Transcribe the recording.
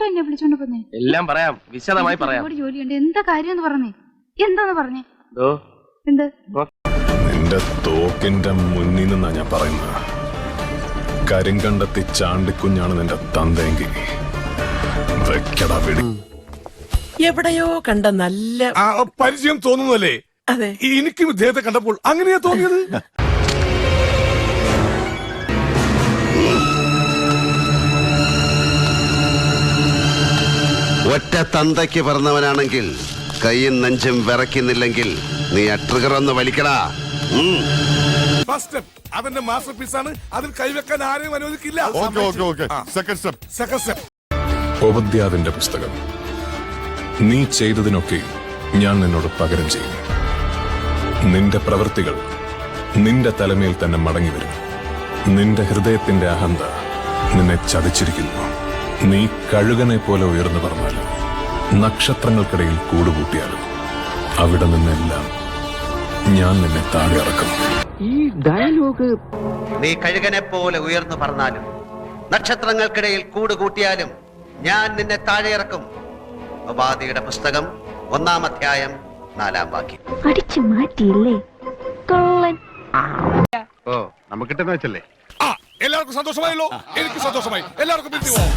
എന്തുകൊണ്ടാ എന്നെ വിളിച്ചോണ്ട് പോന്നേ? എല്ലാം പറയാം, വിശദമായി പറയാം. ജോലിയുണ്ട്, എന്താ കാര്യം എന്ന് പറഞ്ഞേ? എന്താന്ന് പറഞ്ഞേ? എന്ത്? നിന്റെ തോക്കിന്റെ മുന്നിൽ നിന്നാ ഞാൻ പറയുന്നത്. കരിങ്കണ്ടത്തി ചാണ്ടിക്കുഞ്ഞാണ് നിന്റെ തന്തയെങ്കിൽ വെക്കടാ വെടി. എവിടെയോ കണ്ട നല്ല പരിചയം തോന്നുന്നല്ലേ? അതെ, എനിക്കും ഇദ്ദേഹത്തെ കണ്ടപ്പോൾ അങ്ങനെയാ തോന്നിയത്. ഒറ്റ തന്തയ്ക്ക് പറഞ്ഞവനാണെങ്കിൽ കൈയും നെഞ്ചും വിറയ്ക്കുന്നില്ലെങ്കിൽ നീ ആ ട്രിഗർ ഒന്ന് വലിക്കടാ. ഫസ്റ്റ് സ്റ്റെപ്പ് അതെന്റെ മാസ്റ്റർ പീസ് ആണ്. അതിൽ കൈവെക്കാൻ ആരെയും അനുവദിക്കില്ല. സെക്കൻഡ് സ്റ്റെപ്പ് ഉപദ്യാതിന്റെ പുസ്തകം. നീ ചെയ്തതിനൊക്കെ ഞാൻ നിന്നോട് പകരം ചെയ്യും. നിന്റെ പ്രവൃത്തികൾ നിന്റെ തലമേൽ തന്നെ മടങ്ങി വരും. നിന്റെ ഹൃദയത്തിന്റെ അഹന്ത നിന്നെ ചതിച്ചിരിക്കുന്നു. നീ കഴുകനെ പോലെ ഉയർന്നു പറഞ്ഞാലും നക്ഷത്രങ്ങൾക്കിടയിൽ കൂടുകൂട്ടിയാലും അവിടെ നിന്നെല്ലാം ഞാൻ നിന്നെ താഴെ ഇറക്കും. ഈ ഡയലോഗ് നീ കഴുകനെ പോലെ ഉയർന്നു പറഞ്ഞാലും നക്ഷത്രങ്ങൾക്കിടയിൽ കൂടുകൂട്ടിയാലും ഞാൻ നിന്നെ താഴെ ഇറക്കും. ഉപാധിയുടെ പുസ്തകം 1-ാം അധ്യായം 4-ാം വാക്യം. അടിച്ചു മാറ്റിയില്ലേ കള്ളൻ. ഓ നമുക്ക് കിട്ടുന്ന വെച്ചല്ലേ. എല്ലാവർക്കും സന്തോഷമായല്ലോ? എനിക്ക് സന്തോഷമായി. എല്ലാവർക്കും പിരിഞ്ഞു പോവാം.